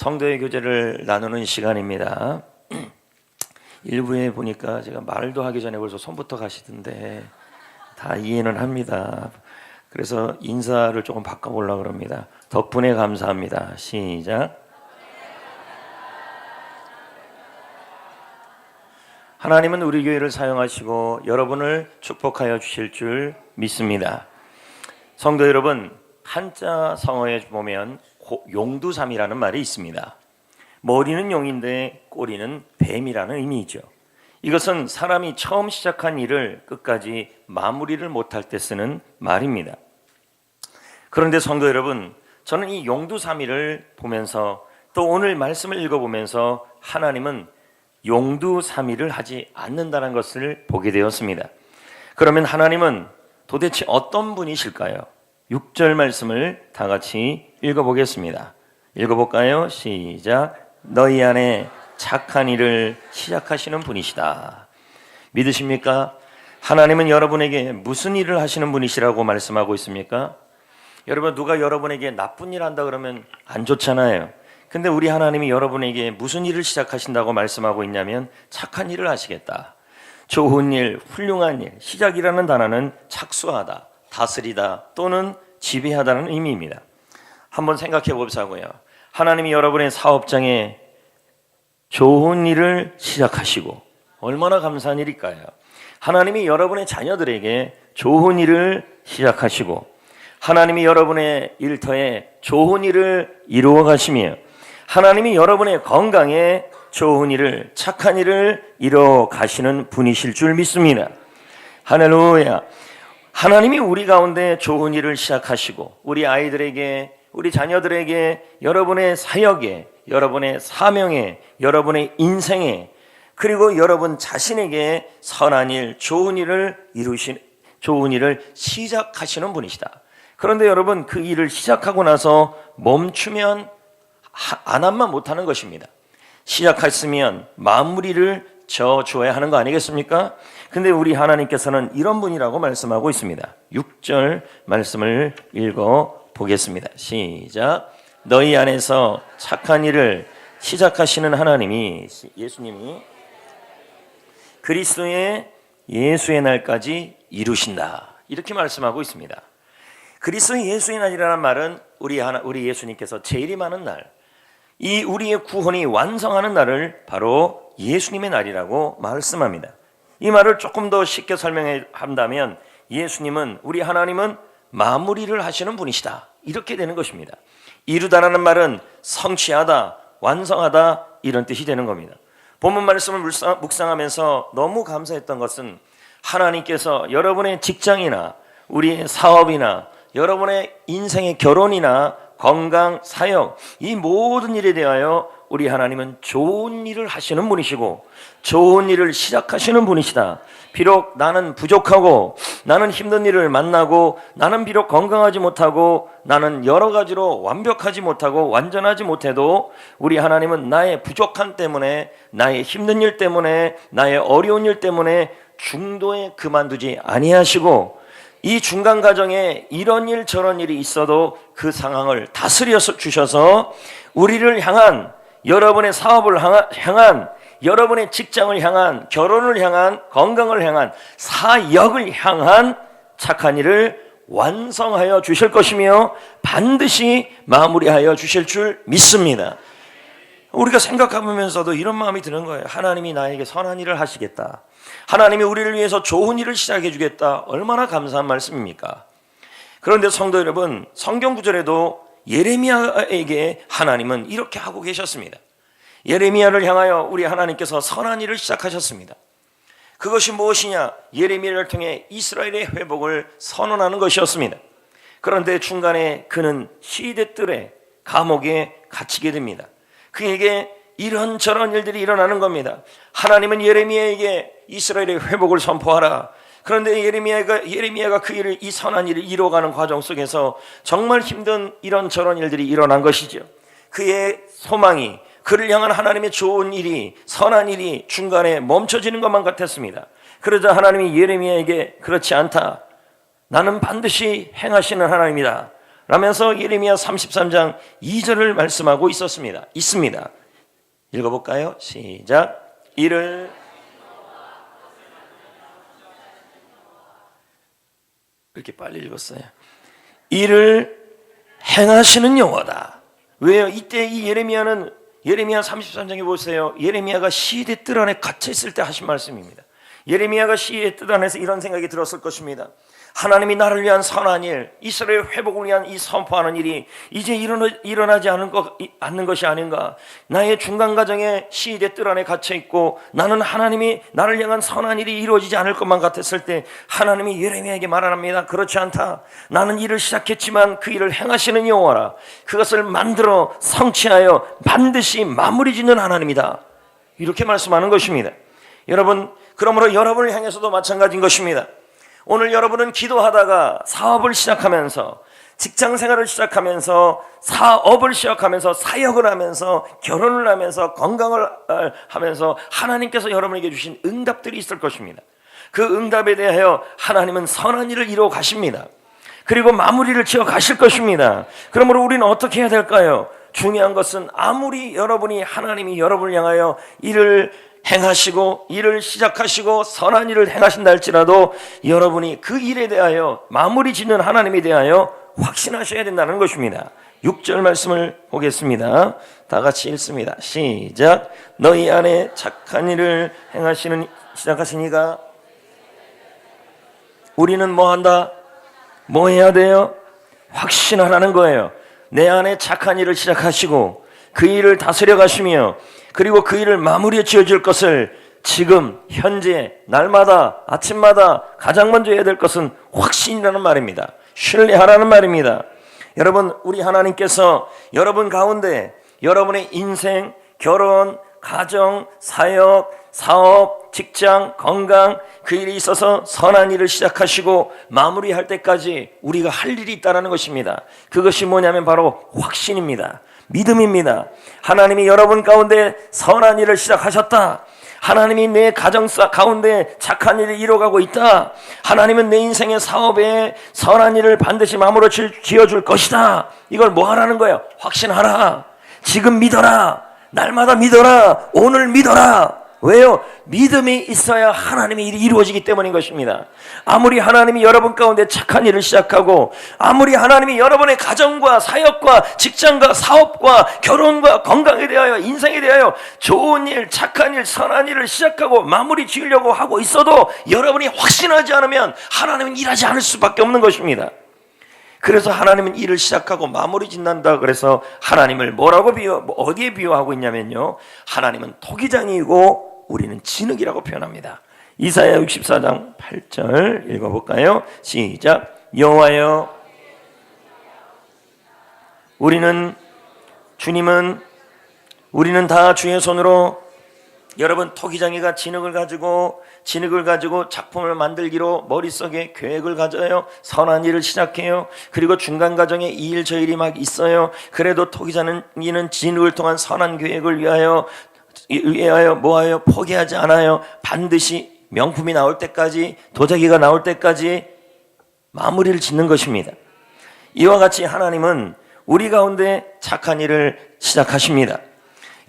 성도의 교제를 나누는 시간입니다. 일부에 보니까 제가 말도 하기 전에 벌써 손부터 가시던데 다 이해는 합니다. 그래서 인사를 조금 바꿔보려고 합니다. 덕분에 감사합니다. 시작. 하나님은 우리 교회를 사용하시고 여러분을 축복하여 주실 줄 믿습니다. 성도 여러분, 한자 성어에 보면 용두삼이라는 말이 있습니다. 머리는 용인데 꼬리는 뱀이라는 의미이죠. 이것은 사람이 처음 시작한 일을 끝까지 마무리를 못할 때 쓰는 말입니다. 그런데 성도 여러분, 저는 이 용두삼이를 보면서 또 오늘 말씀을 읽어보면서 하나님은 용두삼이를 하지 않는다는 것을 보게 되었습니다. 그러면 하나님은 도대체 어떤 분이실까요? 6절 말씀을 다 같이 읽어보겠습니다. 읽어볼까요? 시작. 너희 안에 착한 일을 시작하시는 분이시다. 믿으십니까? 하나님은 여러분에게 무슨 일을 하시는 분이시라고 말씀하고 있습니까? 여러분, 누가 여러분에게 나쁜 일 한다 그러면 안 좋잖아요. 근데 우리 하나님이 여러분에게 무슨 일을 시작하신다고 말씀하고 있냐면 착한 일을 하시겠다. 좋은 일, 훌륭한 일, 시작이라는 단어는 착수하다, 다스리다 또는 지배하다는 의미입니다. 한번 생각해 보자고요. 하나님이 여러분의 사업장에 좋은 일을 시작하시고 얼마나 감사한 일일까요? 하나님이 여러분의 자녀들에게 좋은 일을 시작하시고 하나님이 여러분의 일터에 좋은 일을 이루어 가시며 하나님이 여러분의 건강에 좋은 일을, 착한 일을 이루어 가시는 분이실 줄 믿습니다. 할렐루야. 하나님이 우리 가운데 좋은 일을 시작하시고 우리 아이들에게, 우리 자녀들에게, 여러분의 사역에, 여러분의 사명에, 여러분의 인생에, 그리고 여러분 자신에게 선한 일, 좋은 일을 좋은 일을 시작하시는 분이시다. 그런데 여러분, 그 일을 시작하고 나서 멈추면 안 하면 못하는 것입니다. 시작했으면 마무리를 져줘야 하는 거 아니겠습니까? 근데 우리 하나님께서는 이런 분이라고 말씀하고 있습니다. 6절 말씀을 읽어보겠습니다. 시작. 너희 안에서 착한 일을 시작하시는 하나님이, 예수님이 그리스도의 예수의 날까지 이루신다. 이렇게 말씀하고 있습니다. 그리스도의 예수의 날이라는 말은 우리 예수님께서 재림하는 날, 이 우리의 구원이 완성하는 날을 바로 예수님의 날이라고 말씀합니다. 이 말을 조금 더 쉽게 설명한다면 예수님은, 우리 하나님은 마무리를 하시는 분이시다. 이렇게 되는 것입니다. 이루다라는 말은 성취하다, 완성하다 이런 뜻이 되는 겁니다. 본문 말씀을 묵상하면서 너무 감사했던 것은 하나님께서 여러분의 직장이나 우리의 사업이나 여러분의 인생의 결혼이나 건강, 사역, 이 모든 일에 대하여 우리 하나님은 좋은 일을 하시는 분이시고 좋은 일을 시작하시는 분이시다. 비록 나는 부족하고 나는 힘든 일을 만나고 나는 비록 건강하지 못하고 나는 여러 가지로 완벽하지 못하고 완전하지 못해도 우리 하나님은 나의 부족함 때문에, 나의 힘든 일 때문에, 나의 어려운 일 때문에 중도에 그만두지 아니하시고 이 중간 과정에 이런 일 저런 일이 있어도 그 상황을 다스려 주셔서 우리를 향한, 여러분의 사업을 향한, 여러분의 직장을 향한, 결혼을 향한, 건강을 향한, 사역을 향한 착한 일을 완성하여 주실 것이며 반드시 마무리하여 주실 줄 믿습니다. 우리가 생각해보면서도 이런 마음이 드는 거예요. 하나님이 나에게 선한 일을 하시겠다. 하나님이 우리를 위해서 좋은 일을 시작해 주겠다. 얼마나 감사한 말씀입니까? 그런데 성도 여러분, 성경 구절에도 예레미야에게 하나님은 이렇게 하고 계셨습니다. 예레미야를 향하여 우리 하나님께서 선한 일을 시작하셨습니다. 그것이 무엇이냐? 예레미야를 통해 이스라엘의 회복을 선언하는 것이었습니다. 그런데 중간에 그는 시대뜰에, 감옥에 갇히게 됩니다. 그에게 이런저런 일들이 일어나는 겁니다. 하나님은 예레미야에게 이스라엘의 회복을 선포하라. 그런데 예레미야가 그 일을, 이 선한 일을 이루어가는 과정 속에서 정말 힘든 이런저런 일들이 일어난 것이죠. 그의 소망이, 그를 향한 하나님의 좋은 일이, 선한 일이 중간에 멈춰지는 것만 같았습니다. 그러자 하나님이 예레미야에게 그렇지 않다. 나는 반드시 행하시는 하나님이다. 라면서 예레미야 33장 2절을 말씀하고 있습니다. 읽어볼까요? 시작. 이를 이렇게 빨리 읽었어요. 이를 행하시는 여호와다. 왜요? 이때 이 예레미야는 예레미야 33장에 보세요. 예레미야가 시의 뜰 안에 갇혀 있을 때 하신 말씀입니다. 예레미야가 시의 뜰 안에서 이런 생각이 들었을 것입니다. 하나님이 나를 위한 선한 일, 이스라엘 회복을 위한 이 선포하는 일이 이제 일어나지 않는 것이 아닌가. 나의 중간 과정에 시의 뜰 안에 갇혀 있고 나는 하나님이 나를 향한 선한 일이 이루어지지 않을 것만 같았을 때 하나님이 예레미야에게 말합니다. 그렇지 않다. 나는 일을 시작했지만 그 일을 행하시는 여호와라. 그것을 만들어 성취하여 반드시 마무리 짓는 하나님이다. 이렇게 말씀하는 것입니다. 여러분, 그러므로 여러분을 향해서도 마찬가지인 것입니다. 오늘 여러분은 기도하다가 사업을 시작하면서, 직장 생활을 시작하면서, 사업을 시작하면서, 사역을 하면서, 결혼을 하면서, 건강을 하면서 하나님께서 여러분에게 주신 응답들이 있을 것입니다. 그 응답에 대하여 하나님은 선한 일을 이루어 가십니다. 그리고 마무리를 지어 가실 것입니다. 그러므로 우리는 어떻게 해야 될까요? 중요한 것은 아무리 하나님이 여러분을 향하여 일을 행하시고 일을 시작하시고 선한 일을 행하신다 할지라도 여러분이 그 일에 대하여 마무리 짓는 하나님에 대하여 확신하셔야 된다는 것입니다. 6절 말씀을 보겠습니다. 다 같이 읽습니다. 시작. 너희 안에 착한 일을 시작하시니가. 우리는 뭐 한다? 뭐 해야 돼요? 확신하라는 거예요. 내 안에 착한 일을 시작하시고 그 일을 다스려 가시며 그리고 그 일을 마무리에 지어줄 것을 지금 현재 날마다 아침마다 가장 먼저 해야 될 것은 확신이라는 말입니다. 신뢰하라는 말입니다. 여러분, 우리 하나님께서 여러분 가운데 여러분의 인생, 결혼, 가정, 사역, 사업, 직장, 건강, 그 일이 있어서 선한 일을 시작하시고 마무리할 때까지 우리가 할 일이 있다는 것입니다. 그것이 뭐냐면 바로 확신입니다. 믿음입니다. 하나님이 여러분 가운데 선한 일을 시작하셨다. 하나님이 내 가정 가운데 착한 일을 이루어가고 있다. 하나님은 내 인생의 사업에 선한 일을 반드시 마무리 지어줄 것이다. 이걸 뭐 하라는 거예요? 확신하라. 지금 믿어라. 날마다 믿어라. 오늘 믿어라. 왜요? 믿음이 있어야 하나님의 일이 이루어지기 때문인 것입니다. 아무리 하나님이 여러분 가운데 착한 일을 시작하고 아무리 하나님이 여러분의 가정과 사역과 직장과 사업과 결혼과 건강에 대하여 인생에 대하여 좋은 일, 착한 일, 선한 일을 시작하고 마무리 지으려고 하고 있어도 여러분이 확신하지 않으면 하나님은 일하지 않을 수밖에 없는 것입니다. 그래서 하나님은 일을 시작하고 마무리 짓는다. 그래서 하나님을 뭐라고 어디에 비유하고 있냐면요, 하나님은 토기장이고 우리는 진흙이라고 표현합니다. 이사야 64장 8절 읽어볼까요? 시작. 여호와여, 주님은 다 주의 손으로, 여러분, 토기장이가 진흙을 가지고 작품을 만들기로 머릿속에 계획을 가져요. 선한 일을 시작해요. 그리고 중간 과정에 이 일 저 일이 막 있어요. 그래도 토기장이는 진흙을 통한 선한 계획을 위하여 뭐하여 포기하지 않아요. 반드시 명품이 나올 때까지, 도자기가 나올 때까지 마무리를 짓는 것입니다. 이와 같이 하나님은 우리 가운데 착한 일을 시작하십니다.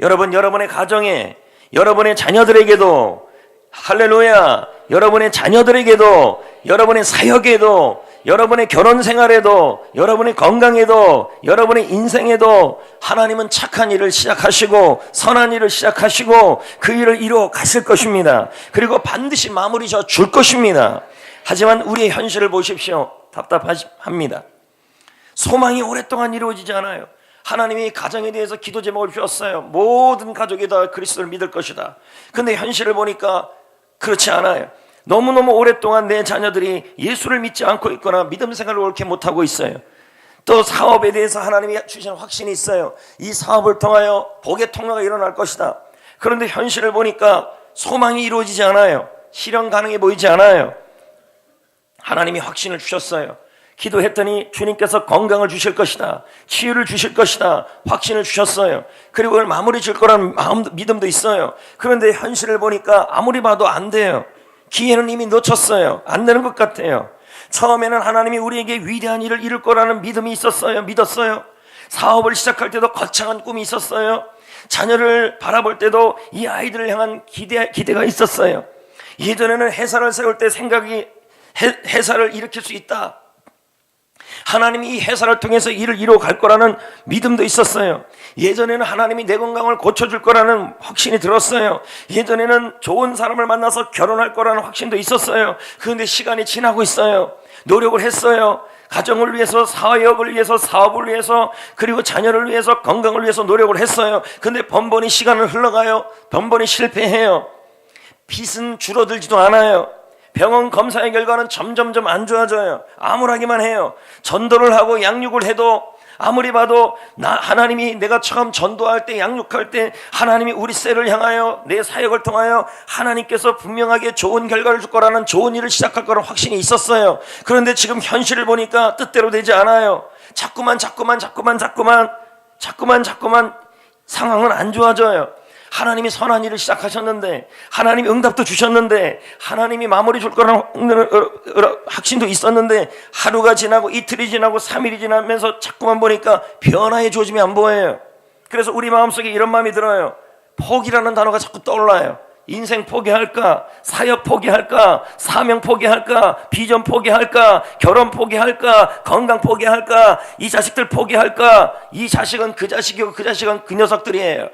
여러분, 여러분의 가정에, 여러분의 자녀들에게도, 할렐루야, 여러분의 자녀들에게도, 여러분의 사역에도, 여러분의 결혼 생활에도, 여러분의 건강에도, 여러분의 인생에도 하나님은 착한 일을 시작하시고 선한 일을 시작하시고 그 일을 이루어 가실 것입니다. 그리고 반드시 마무리 줄 것입니다. 하지만 우리의 현실을 보십시오. 답답합니다. 소망이 오랫동안 이루어지지 않아요. 하나님이 가정에 대해서 기도 제목을 주었어요. 모든 가족이 다 그리스도를 믿을 것이다. 근데 현실을 보니까 그렇지 않아요. 너무너무 오랫동안 내 자녀들이 예수를 믿지 않고 있거나 믿음 생활을 옳게 못하고 있어요. 또 사업에 대해서 하나님이 주신 확신이 있어요. 이 사업을 통하여 복의 통로가 일어날 것이다. 그런데 현실을 보니까 소망이 이루어지지 않아요. 실현 가능해 보이지 않아요. 하나님이 확신을 주셨어요. 기도했더니 주님께서 건강을 주실 것이다, 치유를 주실 것이다, 확신을 주셨어요. 그리고 그걸 마무리 줄 거라는 믿음도 있어요. 그런데 현실을 보니까 아무리 봐도 안 돼요. 기회는 이미 놓쳤어요. 안 되는 것 같아요. 처음에는 하나님이 우리에게 위대한 일을 이룰 거라는 믿음이 있었어요. 믿었어요. 사업을 시작할 때도 거창한 꿈이 있었어요. 자녀를 바라볼 때도 이 아이들을 향한 기대가 있었어요. 예전에는 회사를 세울 때 생각이 회사를 일으킬 수 있다. 하나님이 이 회사를 통해서 일을 이루어갈 거라는 믿음도 있었어요. 예전에는 하나님이 내 건강을 고쳐줄 거라는 확신이 들었어요. 예전에는 좋은 사람을 만나서 결혼할 거라는 확신도 있었어요. 그런데 시간이 지나고 있어요. 노력을 했어요. 가정을 위해서, 사역을 위해서, 사업을 위해서, 그리고 자녀를 위해서, 건강을 위해서 노력을 했어요. 그런데 번번이 시간을 흘러가요. 번번이 실패해요. 빚은 줄어들지도 않아요. 병원 검사의 결과는 점점점 안 좋아져요. 암울하기만 해요. 전도를 하고 양육을 해도 아무리 봐도 하나님이 내가 처음 전도할 때, 양육할 때 하나님이 우리 셀을 향하여 내 사역을 통하여 하나님께서 분명하게 좋은 결과를 줄 거라는, 좋은 일을 시작할 거라는 확신이 있었어요. 그런데 지금 현실을 보니까 뜻대로 되지 않아요. 자꾸만 상황은 안 좋아져요. 하나님이 선한 일을 시작하셨는데, 하나님이 응답도 주셨는데, 하나님이 마무리 줄 거라는 확신도 있었는데, 하루가 지나고 이틀이 지나고 3일이 지나면서 자꾸만 보니까 변화의 조짐이 안 보여요. 그래서 우리 마음속에 이런 마음이 들어요. 포기라는 단어가 자꾸 떠올라요. 인생 포기할까? 사역 포기할까? 사명 포기할까? 비전 포기할까? 결혼 포기할까? 건강 포기할까? 이 자식들 포기할까? 이 자식은 그 자식이고 그 자식은 그 녀석들이에요.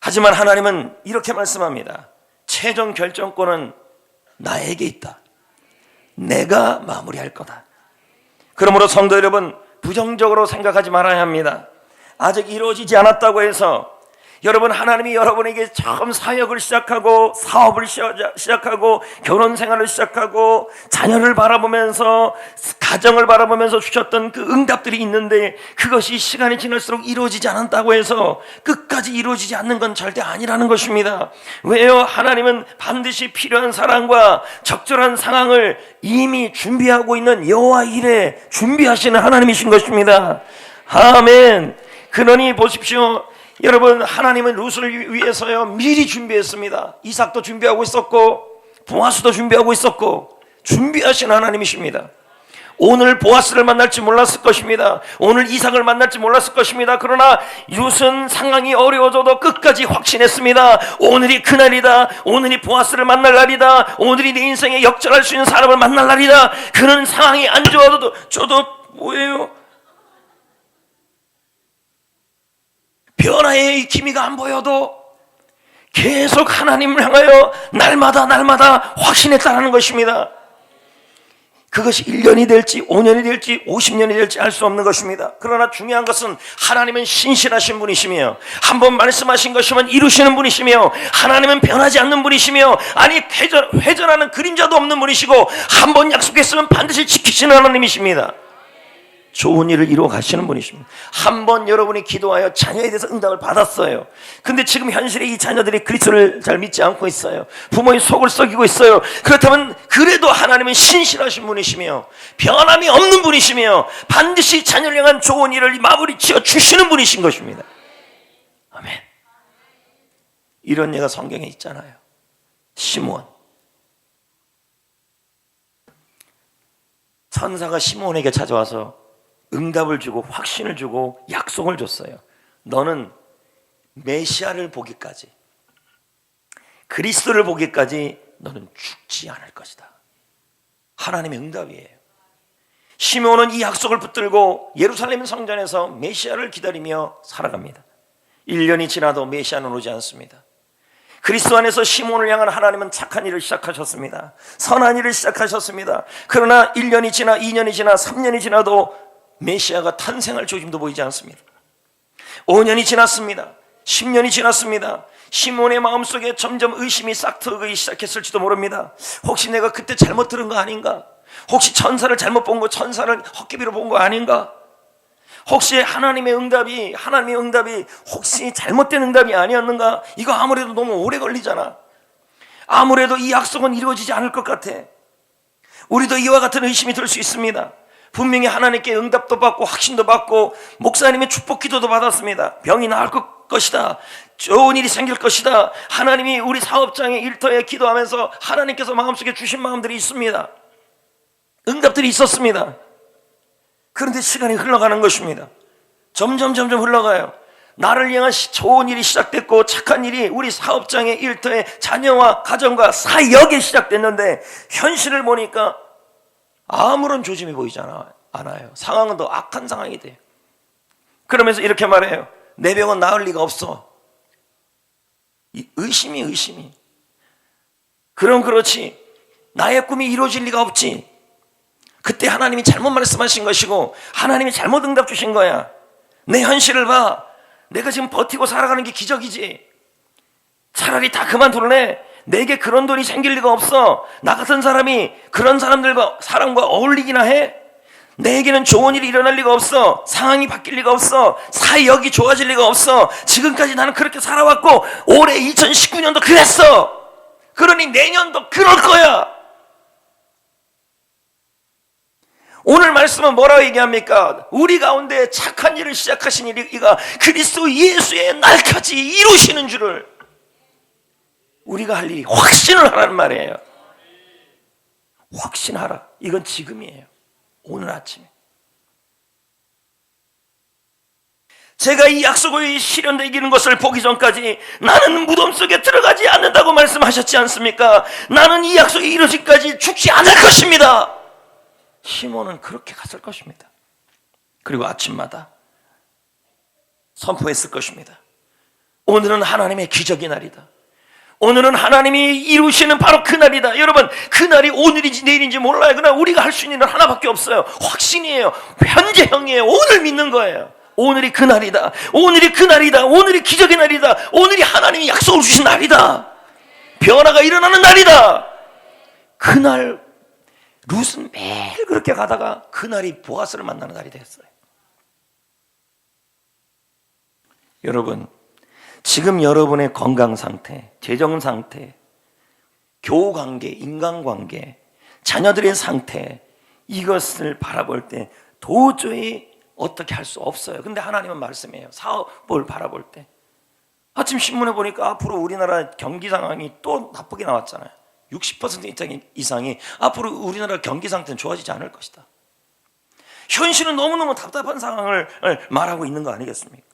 하지만 하나님은 이렇게 말씀합니다. 최종 결정권은 나에게 있다. 내가 마무리할 거다. 그러므로 성도 여러분, 부정적으로 생각하지 말아야 합니다. 아직 이루어지지 않았다고 해서 여러분, 하나님이 여러분에게 처음 사역을 시작하고 사업을 시작하고 결혼 생활을 시작하고 자녀를 바라보면서 가정을 바라보면서 주셨던 그 응답들이 있는데, 그것이 시간이 지날수록 이루어지지 않았다고 해서 끝까지 이루어지지 않는 건 절대 아니라는 것입니다. 왜요? 하나님은 반드시 필요한 사랑과 적절한 상황을 이미 준비하고 있는 여호와 일에 준비하시는 하나님이신 것입니다. 아멘. 그러니 보십시오. 여러분, 하나님은 룻을 위해서요 미리 준비했습니다. 이삭도 준비하고 있었고 보아스도 준비하고 있었고 준비하신 하나님이십니다. 오늘 보아스를 만날지 몰랐을 것입니다. 오늘 이삭을 만날지 몰랐을 것입니다. 그러나 룻은 상황이 어려워져도 끝까지 확신했습니다. 오늘이 그날이다. 오늘이 보아스를 만날 날이다. 오늘이 내 인생에 역전할 수 있는 사람을 만날 날이다. 그런 상황이 안 좋아도 저도 뭐예요? 변화의 기미가 안 보여도 계속 하나님을 향하여 날마다 확신했다는 것입니다. 그것이 1년이 될지 5년이 될지 50년이 될지 알 수 없는 것입니다. 그러나 중요한 것은 하나님은 신실하신 분이시며, 한번 말씀하신 것이면 이루시는 분이시며, 하나님은 변하지 않는 분이시며, 아니 회전하는 그림자도 없는 분이시고, 한번 약속했으면 반드시 지키시는 하나님이십니다. 좋은 일을 이루어 가시는 분이십니다. 한번 여러분이 기도하여 자녀에 대해서 응답을 받았어요. 근데 지금 현실에 이 자녀들이 그리스도를 잘 믿지 않고 있어요. 부모의 속을 썩이고 있어요. 그렇다면 그래도 하나님은 신실하신 분이시며 변함이 없는 분이시며 반드시 자녀를 향한 좋은 일을 마무리 지어 주시는 분이신 것입니다. 아멘. 이런 예가 성경에 있잖아요. 시므온. 천사가 시므온에게 찾아와서 응답을 주고 확신을 주고 약속을 줬어요. 너는 메시아를 보기까지, 그리스도를 보기까지 너는 죽지 않을 것이다. 하나님의 응답이에요. 시므온은 이 약속을 붙들고 예루살렘 성전에서 메시아를 기다리며 살아갑니다. 1년이 지나도 메시아는 오지 않습니다. 그리스도 안에서 시므온을 향한 하나님은 착한 일을 시작하셨습니다. 선한 일을 시작하셨습니다. 그러나 1년이 지나 2년이 지나 3년이 지나도 메시아가 탄생할 조짐도 보이지 않습니다. 5년이 지났습니다. 10년이 지났습니다. 시므온의 마음속에 점점 의심이 싹트기 시작했을지도 모릅니다. 혹시 내가 그때 잘못 들은 거 아닌가? 혹시 천사를 잘못 본 거, 천사를 헛개비로 본 거 아닌가? 혹시 하나님의 응답이 혹시 잘못된 응답이 아니었는가? 이거 아무래도 너무 오래 걸리잖아. 아무래도 이 약속은 이루어지지 않을 것 같아. 우리도 이와 같은 의심이 들 수 있습니다. 분명히 하나님께 응답도 받고 확신도 받고 목사님의 축복 기도도 받았습니다. 병이 나을 것이다. 좋은 일이 생길 것이다. 하나님이 우리 사업장의 일터에 기도하면서 하나님께서 마음속에 주신 마음들이 있습니다. 응답들이 있었습니다. 그런데 시간이 흘러가는 것입니다. 점점 흘러가요. 나를 향한 좋은 일이 시작됐고 착한 일이 우리 사업장의 일터에 자녀와 가정과 사역에 시작됐는데 현실을 보니까 아무런 조짐이 보이지 않아요. 상황은 더 악한 상황이 돼요. 그러면서 이렇게 말해요. 내 병은 나을 리가 없어. 이 의심이. 그럼 그렇지. 나의 꿈이 이루어질 리가 없지. 그때 하나님이 잘못 말씀하신 것이고 하나님이 잘못 응답 주신 거야. 내 현실을 봐. 내가 지금 버티고 살아가는 게 기적이지. 차라리 다 그만둘래. 내게 그런 돈이 생길 리가 없어. 나 같은 사람이 그런 사람과 어울리기나 해? 내게는 좋은 일이 일어날 리가 없어. 상황이 바뀔 리가 없어. 사역이 좋아질 리가 없어. 지금까지 나는 그렇게 살아왔고 올해 2019년도 그랬어. 그러니 내년도 그럴 거야. 오늘 말씀은 뭐라고 얘기합니까? 우리 가운데 착한 일을 시작하신 이가 그리스도 예수의 날까지 이루시는 줄을 우리가 할 일이 확신을 하라는 말이에요. 확신하라. 이건 지금이에요. 오늘 아침에. 제가 이 약속의 실현되기는 것을 보기 전까지 나는 무덤 속에 들어가지 않는다고 말씀하셨지 않습니까? 나는 이 약속이 이루어지기까지 죽지 않을 것입니다. 시몬은 그렇게 갔을 것입니다. 그리고 아침마다 선포했을 것입니다. 오늘은 하나님의 기적의 날이다. 오늘은 하나님이 이루시는 바로 그 날이다. 여러분, 그 날이 오늘인지 내일인지 몰라요. 그러나 우리가 할 수 있는 일은 하나밖에 없어요. 확신이에요. 현재형이에요. 오늘 믿는 거예요. 오늘이 그 날이다. 오늘이 그 날이다. 오늘이 기적의 날이다. 오늘이 하나님이 약속을 주신 날이다. 변화가 일어나는 날이다. 그날 룻은 매일 그렇게 가다가 그날이 보아스를 만나는 날이 됐어요. 여러분, 지금 여러분의 건강 상태, 재정 상태, 교우 관계, 인간관계, 자녀들의 상태, 이것을 바라볼 때 도저히 어떻게 할 수 없어요. 근데 하나님은 말씀해요. 사업을 바라볼 때. 아침 신문에 보니까 앞으로 우리나라 경기 상황이 또 나쁘게 나왔잖아요. 60% 이상이 앞으로 우리나라 경기 상태는 좋아지지 않을 것이다. 현실은 너무너무 답답한 상황을 말하고 있는 거 아니겠습니까?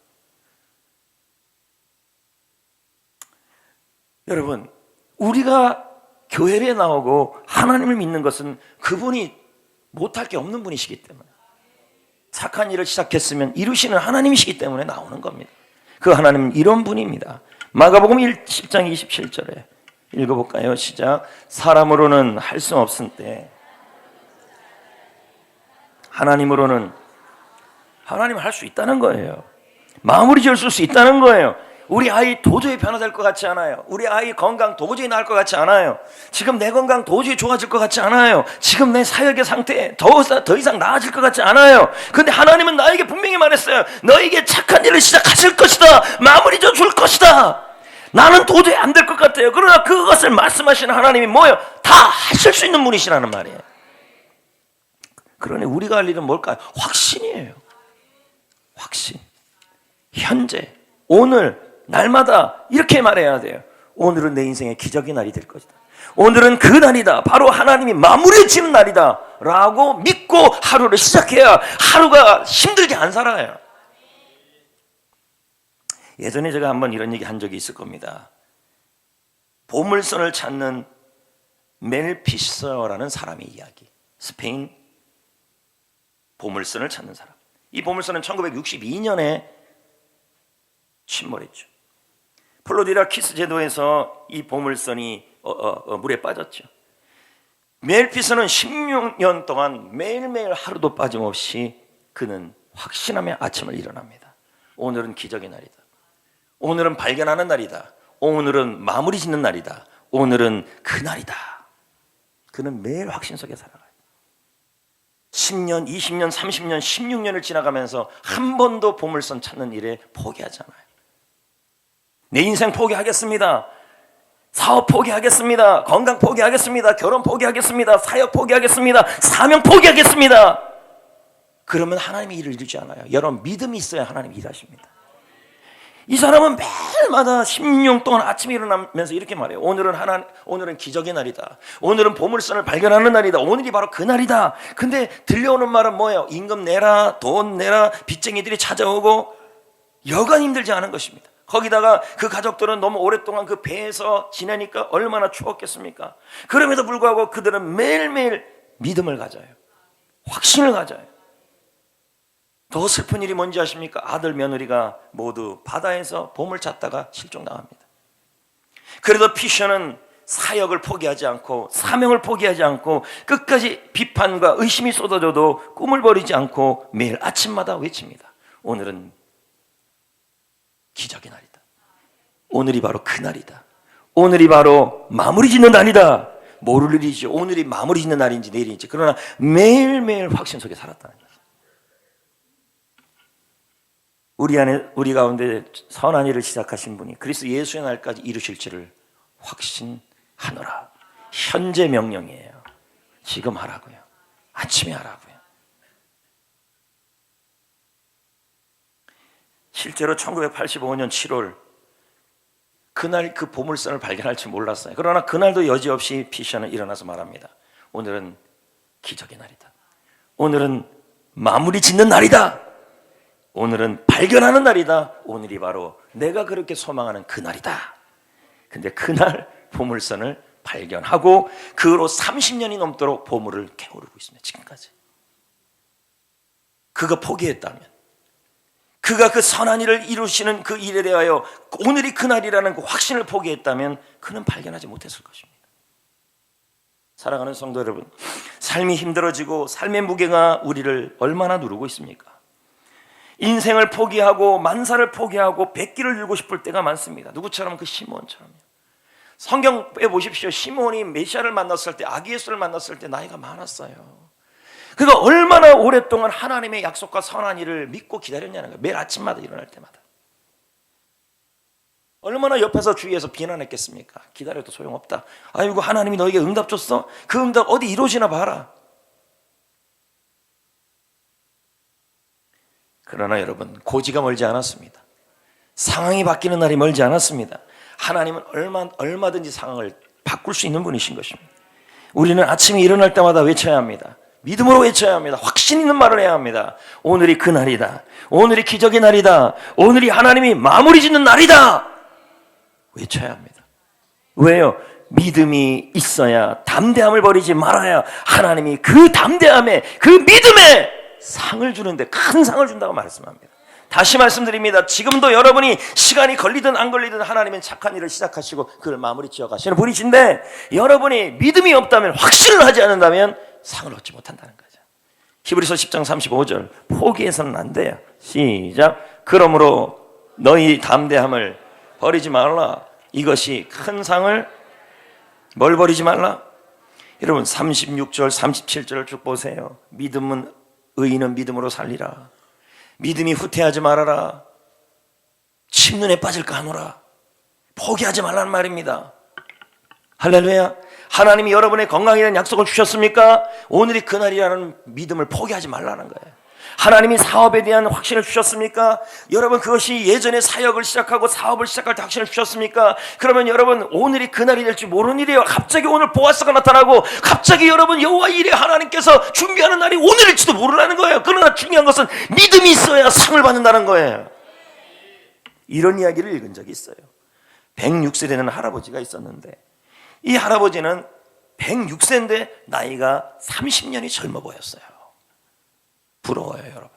여러분, 우리가 교회에 나오고 하나님을 믿는 것은 그분이 못할 게 없는 분이시기 때문에, 착한 일을 시작했으면 이루시는 하나님이시기 때문에 나오는 겁니다. 그 하나님은 이런 분입니다. 마가복음 10장 27절에 읽어볼까요? 시작. 사람으로는 할 수 없을 때 하나님으로는 하나님은 할 수 있다는 거예요. 마무리 지을 수 있다는 거예요. 우리 아이 도저히 변화될 것 같지 않아요. 우리 아이 건강 도저히 나을 것 같지 않아요. 지금 내 건강 도저히 좋아질 것 같지 않아요. 지금 내 사역의 상태 더 이상 나아질 것 같지 않아요. 그런데 하나님은 나에게 분명히 말했어요. 너에게 착한 일을 시작하실 것이다. 마무리 줄 것이다. 나는 도저히 안 될 것 같아요. 그러나 그것을 말씀하시는 하나님이 뭐예요? 다 하실 수 있는 분이시라는 말이에요. 그러니 우리가 할 일은 뭘까요? 확신이에요. 확신. 현재, 오늘, 날마다 이렇게 말해야 돼요. 오늘은 내 인생의 기적의 날이 될 것이다. 오늘은 그 날이다. 바로 하나님이 마무리 지는 날이다 라고 믿고 하루를 시작해야 하루가 힘들게 안 살아요. 예전에 제가 한번 이런 얘기 한 적이 있을 겁니다. 보물선을 찾는 멜피서라는 사람의 이야기. 스페인 보물선을 찾는 사람. 이 보물선은 1962년에 침몰했죠. 플로리다 키스 제도에서 이 보물선이 물에 빠졌죠. 멜피서는 16년 동안 매일매일 하루도 빠짐없이 그는 확신하며 아침을 일어납니다. 오늘은 기적의 날이다. 오늘은 발견하는 날이다. 오늘은 마무리 짓는 날이다. 오늘은 그 날이다. 그는 매일 확신 속에 살아가요. 10년, 20년, 30년, 16년을 지나가면서 한 번도 보물선 찾는 일에 포기하지 않아요. 내 인생 포기하겠습니다. 사업 포기하겠습니다. 건강 포기하겠습니다. 결혼 포기하겠습니다. 사역 포기하겠습니다. 사명 포기하겠습니다. 그러면 하나님이 일을 이루지 않아요. 여러분, 믿음이 있어야 하나님이 일하십니다. 이 사람은 매일마다 16년 동안 아침에 일어나면서 이렇게 말해요. 오늘은 기적의 날이다. 오늘은 보물선을 발견하는 날이다. 오늘이 바로 그 날이다. 근데 들려오는 말은 뭐예요? 임금 내라, 돈 내라, 빚쟁이들이 찾아오고 여간 힘들지 않은 것입니다. 거기다가 그 가족들은 너무 오랫동안 그 배에서 지내니까 얼마나 추웠겠습니까? 그럼에도 불구하고 그들은 매일매일 믿음을 가져요. 확신을 가져요. 더 슬픈 일이 뭔지 아십니까? 아들 며느리가 모두 바다에서 보물 찾다가 실종당합니다. 그래도 피셔는 사역을 포기하지 않고 사명을 포기하지 않고 끝까지 비판과 의심이 쏟아져도 꿈을 버리지 않고 매일 아침마다 외칩니다. 오늘은 기적의 날이다. 오늘이 바로 그 날이다. 오늘이 바로 마무리 짓는 날이다. 모를 일이죠. 오늘이 마무리 짓는 날인지 내일인지. 그러나 매일매일 확신 속에 살았다는 거예요. 우리 가운데 선한 일을 시작하신 분이 그리스도 예수의 날까지 이루실지를 확신하노라. 현재 명령이에요. 지금 하라고요. 아침에 하라고요. 실제로 1985년 7월 그날 그 보물선을 발견할 줄 몰랐어요. 그러나 그날도 여지없이 피셔는 일어나서 말합니다. 오늘은 기적의 날이다. 오늘은 마무리 짓는 날이다. 오늘은 발견하는 날이다. 오늘이 바로 내가 그렇게 소망하는 그 날이다. 근데 그날 보물선을 발견하고 그 후로 30년이 넘도록 보물을 캐오르고 있습니다. 지금까지. 그가 포기했다면, 그가 그 선한 일을 이루시는 그 일에 대하여 오늘이 그날이라는 그 확신을 포기했다면 그는 발견하지 못했을 것입니다. 사랑하는 성도 여러분, 삶이 힘들어지고 삶의 무게가 우리를 얼마나 누르고 있습니까? 인생을 포기하고 만사를 포기하고 백기를 들고 싶을 때가 많습니다. 누구처럼? 그 시몬처럼요. 성경 빼보십시오. 시몬이 메시아를 만났을 때, 아기 예수를 만났을 때 나이가 많았어요. 그가 얼마나 오랫동안 하나님의 약속과 선한 일을 믿고 기다렸냐는 거예요. 매일 아침마다 일어날 때마다. 얼마나 옆에서 주위에서 비난했겠습니까? 기다려도 소용없다. 아이고, 하나님이 너에게 응답 줬어? 그 응답 어디 이루어지나 봐라. 그러나 여러분, 고지가 멀지 않았습니다. 상황이 바뀌는 날이 멀지 않았습니다. 하나님은 얼마든지 상황을 바꿀 수 있는 분이신 것입니다. 우리는 아침에 일어날 때마다 외쳐야 합니다. 믿음으로 외쳐야 합니다. 확신 있는 말을 해야 합니다. 오늘이 그 날이다. 오늘이 기적의 날이다. 오늘이 하나님이 마무리 짓는 날이다. 외쳐야 합니다. 왜요? 믿음이 있어야 담대함을 버리지 말아야 하나님이 그 담대함에, 그 믿음에 상을 주는데 큰 상을 준다고 말씀합니다. 다시 말씀드립니다. 지금도 여러분이 시간이 걸리든 안 걸리든 하나님은 착한 일을 시작하시고 그걸 마무리 지어 가시는 분이신데, 여러분이 믿음이 없다면, 확신을 하지 않는다면 상을 얻지 못한다는 거죠. 히브리서 10장 35절, 포기해서는 안 돼요. 시작. 그러므로 너희 담대함을 버리지 말라. 이것이 큰 상을, 뭘 버리지 말라? 여러분 36절 37절을 쭉 보세요. 믿음은, 의인은 믿음으로 살리라. 믿음이 후퇴하지 말아라. 침눈에 빠질까 하노라. 포기하지 말라는 말입니다. 할렐루야. 하나님이 여러분의 건강에 대한 약속을 주셨습니까? 오늘이 그날이라는 믿음을 포기하지 말라는 거예요. 하나님이 사업에 대한 확신을 주셨습니까? 여러분, 그것이 예전에 사역을 시작하고 사업을 시작할 때 확신을 주셨습니까? 그러면 여러분, 오늘이 그날이 될지 모르는 일이에요. 갑자기 오늘 보아스가 나타나고 갑자기 여러분 여호와 일에 하나님께서 준비하는 날이 오늘일지도 모르는 거예요. 그러나 중요한 것은 믿음이 있어야 상을 받는다는 거예요. 이런 이야기를 읽은 적이 있어요. 106세 되는 할아버지가 있었는데, 이 할아버지는 106세인데 나이가 30년이 젊어 보였어요. 부러워요, 여러분.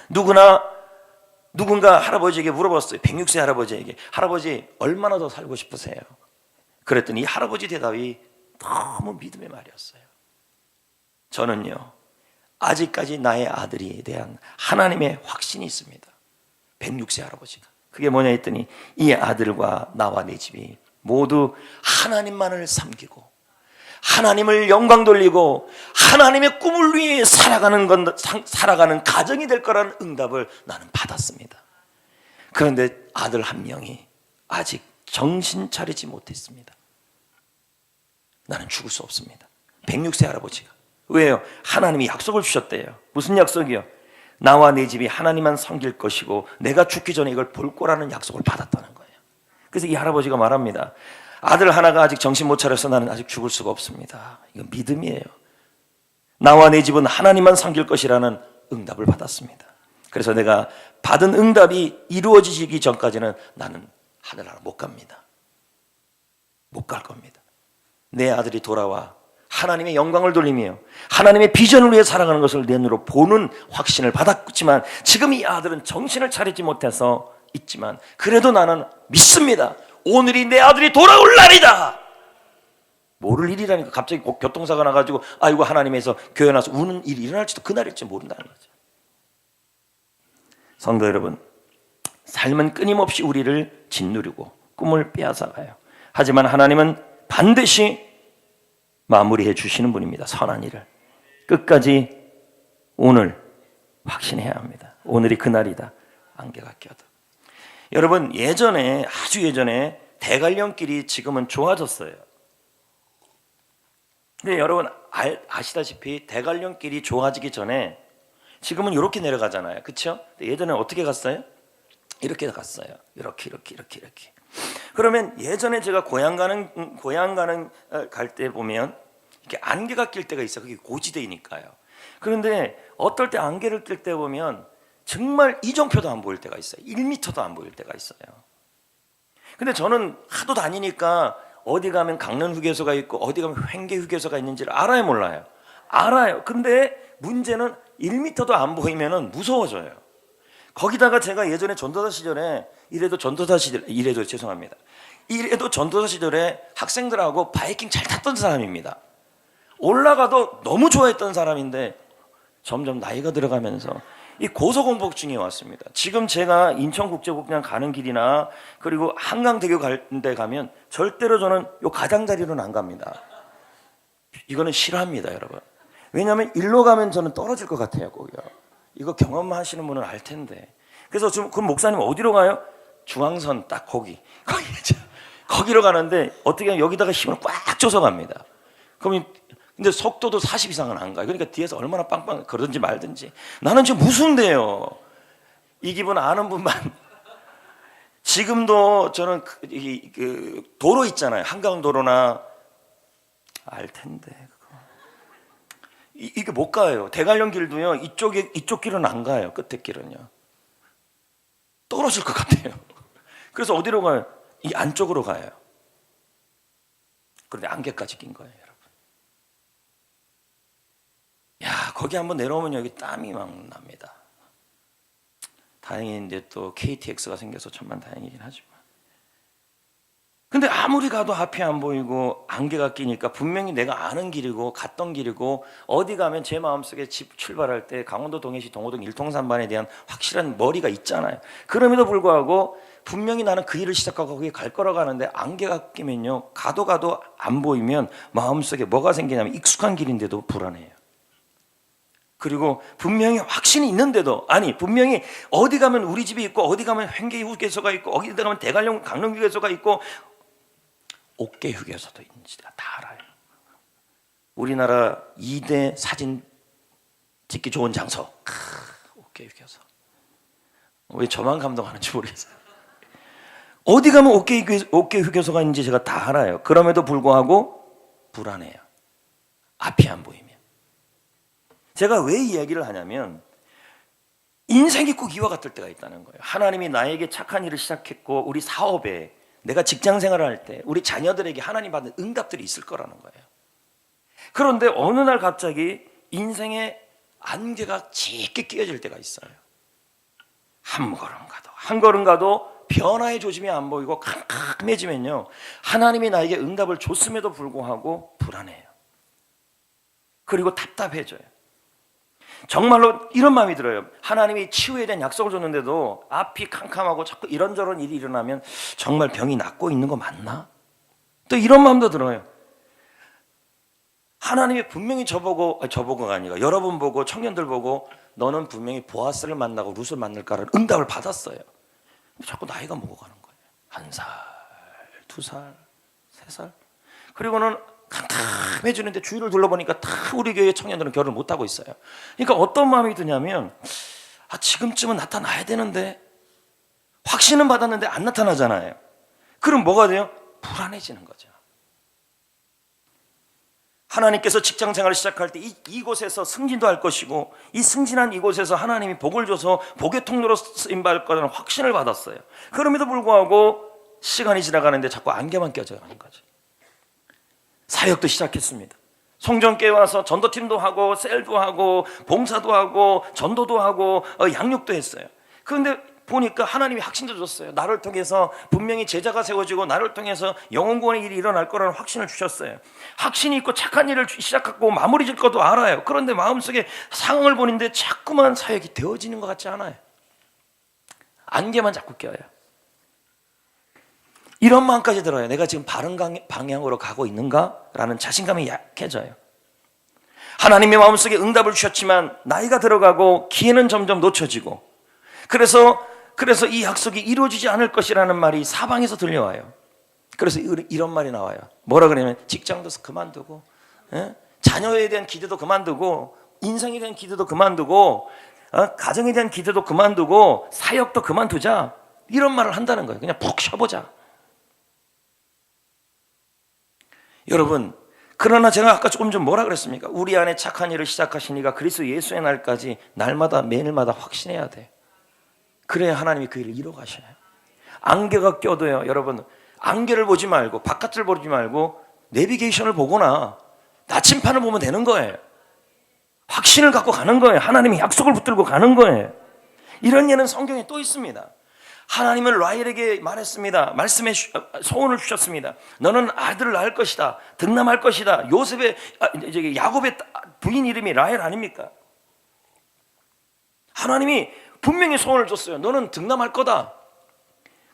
누군가 할아버지에게 물어봤어요. 106세 할아버지에게, 할아버지 얼마나 더 살고 싶으세요? 그랬더니 이 할아버지 대답이 너무 믿음의 말이었어요. 저는요, 아직까지 나의 아들에 대한 하나님의 확신이 있습니다. 106세 할아버지가. 그게 뭐냐 했더니, 이 아들과 나와 내 집이 모두 하나님만을 섬기고 하나님을 영광 돌리고 하나님의 꿈을 위해 살아가는 가정이 될 거라는 응답을 나는 받았습니다. 그런데 아들 한 명이 아직 정신 차리지 못했습니다. 나는 죽을 수 없습니다. 106세 할아버지가. 왜요? 하나님이 약속을 주셨대요. 무슨 약속이요? 나와 내 집이 하나님만 섬길 것이고 내가 죽기 전에 이걸 볼 거라는 약속을 받았다는 거예요. 그래서 이 할아버지가 말합니다. 아들 하나가 아직 정신 못 차려서 나는 아직 죽을 수가 없습니다. 이건 믿음이에요. 나와 내 집은 하나님만 섬길 것이라는 응답을 받았습니다. 그래서 내가 받은 응답이 이루어지기 전까지는 나는 하늘나라 못 갑니다. 못 갈 겁니다. 내 아들이 돌아와 하나님의 영광을 돌리며 하나님의 비전을 위해 살아가는 것을 내 눈으로 보는 확신을 받았지만 지금 이 아들은 정신을 차리지 못해서 있지만 그래도 나는 믿습니다. 오늘이 내 아들이 돌아올 날이다. 모를 일이라니까. 갑자기 교통사가 나가지고 아이고 하나님에서 교회 나서 우는 일이 일어날지도 그날일지 모른다는 거죠. 성도 여러분, 삶은 끊임없이 우리를 짓누르고 꿈을 빼앗아가요. 하지만 하나님은 반드시 마무리해 주시는 분입니다. 선한 일을 끝까지 오늘 확신해야 합니다. 오늘이 그날이다. 안개가 껴도. 여러분, 예전에 아주 예전에 대관령길이 지금은 좋아졌어요. 근데 여러분 아시다시피 대관령길이 좋아지기 전에 지금은 이렇게 내려가잖아요. 그렇죠? 예전에 어떻게 갔어요? 이렇게 갔어요. 이렇게. 그러면 예전에 제가 고향 가는 갈 때 보면 이렇게 안개가 낄 때가 있어요. 그게 고지대이니까요. 그런데 어떨 때 안개를 낄 때 보면 정말 이정표도 안 보일 때가 있어요. 1m도 안 보일 때가 있어요. 근데 저는 하도 다니니까 어디 가면 강릉 휴게소가 있고 어디 가면 횡계 휴게소가 있는지를 알아요, 몰라요? 알아요. 근데 문제는 1m도 안 보이면은 무서워져요. 거기다가 제가 예전에 전도사 시절에 이래도 전도사 시절에 학생들하고 바이킹 잘 탔던 사람입니다. 올라가도 너무 좋아했던 사람인데 점점 나이가 들어가면서 이 고소공포증이 왔습니다. 지금 제가 인천국제공장 가는 길이나 그리고 한강대교 갈 데 가면 절대로 저는 요 가장자리로는 안 갑니다. 이거는 싫어합니다, 여러분. 왜냐하면 일로 가면 저는 떨어질 것 같아요, 거기요. 이거 경험하시는 분은 알 텐데. 그래서 지금 그럼 목사님 어디로 가요? 중앙선 딱 거기로 가는데 어떻게 하면 여기다가 힘을 꽉 줘서 갑니다. 그러면 근데 속도도 40 이상은 안 가요. 그러니까 뒤에서 얼마나 빵빵 그러든지 말든지. 나는 지금 무슨데요. 이 기분 아는 분만. 지금도 저는 그 도로 있잖아요. 한강도로나 알 텐데 그거. 이게 못 가요. 대관령 길도요. 이쪽 길은 안 가요. 끝에 길은요. 떨어질 것 같아요. 그래서 어디로 가요? 이 안쪽으로 가요. 그런데 안개까지 낀 거예요. 야, 거기 한번 내려오면 여기 땀이 막 납니다. 다행히 이제 또 KTX가 생겨서 천만 다행이긴 하지만. 근데 아무리 가도 앞이 안 보이고 안개가 끼니까 분명히 내가 아는 길이고 갔던 길이고 어디 가면 제 마음속에 집 출발할 때 강원도 동해시 동호동 일통산반에 대한 확실한 머리가 있잖아요. 그럼에도 불구하고 분명히 나는 그 일을 시작하고 거기에 갈 거라고 하는데 안개가 끼면요. 가도 안 보이면 마음속에 뭐가 생기냐면 익숙한 길인데도 불안해요. 그리고 분명히 확신이 있는데도 분명히 어디 가면 우리 집이 있고 어디 가면 횡계 휴게소가 있고 어디 가면 대관령 강릉 휴게소가 있고 옥계 휴게소도 있는지 다 알아요. 우리나라 2대 사진 찍기 좋은 장소 옥계 휴게소. 왜 저만 감동하는지 모르겠어요. 어디 가면 옥계 휴게소가 있는지 제가 다 알아요. 그럼에도 불구하고 불안해요. 앞이 안 보이면. 제가 왜 이야기를 하냐면 인생이 꼭 이와 같을 때가 있다는 거예요. 하나님이 나에게 착한 일을 시작했고 우리 사업에 내가 직장 생활을 할 때 우리 자녀들에게 하나님 받는 응답들이 있을 거라는 거예요. 그런데 어느 날 갑자기 인생의 안개가 짙게 끼어질 때가 있어요. 한 걸음 가도 변화의 조짐이 안 보이고 캄캄해지면요. 하나님이 나에게 응답을 줬음에도 불구하고 불안해요. 그리고 답답해져요. 정말로 이런 마음이 들어요. 하나님이 치유에 대한 약속을 줬는데도 앞이 캄캄하고 자꾸 이런저런 일이 일어나면 정말 병이 낫고 있는 거 맞나? 또 이런 마음도 들어요. 하나님이 분명히 저보고가 아니라 여러분 보고 청년들 보고 너는 분명히 보아스를 만나고 룻을 만날까라는 응답을 받았어요. 근데 자꾸 나이가 먹어가는 거예요. 1살, 2살, 3살. 그리고는 캄캄해지는데 주위를 둘러보니까 다 우리 교회 청년들은 결혼을 못하고 있어요. 그러니까 어떤 마음이 드냐면 지금쯤은 나타나야 되는데, 확신은 받았는데 안 나타나잖아요. 그럼 뭐가 돼요? 불안해지는 거죠. 하나님께서 직장 생활을 시작할 때 이곳에서 승진도 할 것이고, 이 승진한 이곳에서 하나님이 복을 줘서 복의 통로로 쓰임받을 거라는 확신을 받았어요. 그럼에도 불구하고 시간이 지나가는데 자꾸 안개만 껴져 가는 거죠. 사역도 시작했습니다. 성전교회 와서 전도팀도 하고 셀도 하고 봉사도 하고 전도도 하고 양육도 했어요. 그런데 보니까 하나님이 확신도 줬어요. 나를 통해서 분명히 제자가 세워지고 나를 통해서 영혼구원의 일이 일어날 거라는 확신을 주셨어요. 확신이 있고 착한 일을 시작하고 마무리 질 것도 알아요. 그런데 마음속에 상황을 보는데 자꾸만 사역이 되어지는 것 같지 않아요. 안개만 자꾸 껴요. 이런 마음까지 들어요. 내가 지금 바른 방향으로 가고 있는가라는 자신감이 약해져요. 하나님의 마음속에 응답을 주셨지만 나이가 들어가고 기회는 점점 놓쳐지고, 그래서 이 약속이 이루어지지 않을 것이라는 말이 사방에서 들려와요. 그래서 이런 말이 나와요. 뭐라 그러냐면 직장도 그만두고, 자녀에 대한 기대도 그만두고, 인생에 대한 기대도 그만두고, 가정에 대한 기대도 그만두고, 사역도 그만두자, 이런 말을 한다는 거예요. 그냥 푹 쉬어보자. 여러분, 그러나 제가 아까 조금 전 뭐라 그랬습니까? 우리 안에 착한 일을 시작하신 이가 그리스도 예수의 날까지 날마다 매일마다 확신해야 돼. 그래야 하나님이 그 일을 이루어 가셔요. 안개가 껴도요, 여러분, 안개를 보지 말고 바깥을 보지 말고 내비게이션을 보거나 나침판을 보면 되는 거예요. 확신을 갖고 가는 거예요. 하나님이 약속을 붙들고 가는 거예요. 이런 예는 성경에 또 있습니다. 하나님은 라헬에게 말했습니다. 말씀의 소원을 주셨습니다. 너는 아들을 낳을 것이다. 득남할 것이다. 야곱의 부인 이름이 라헬 아닙니까? 하나님이 분명히 소원을 줬어요. 너는 득남할 거다.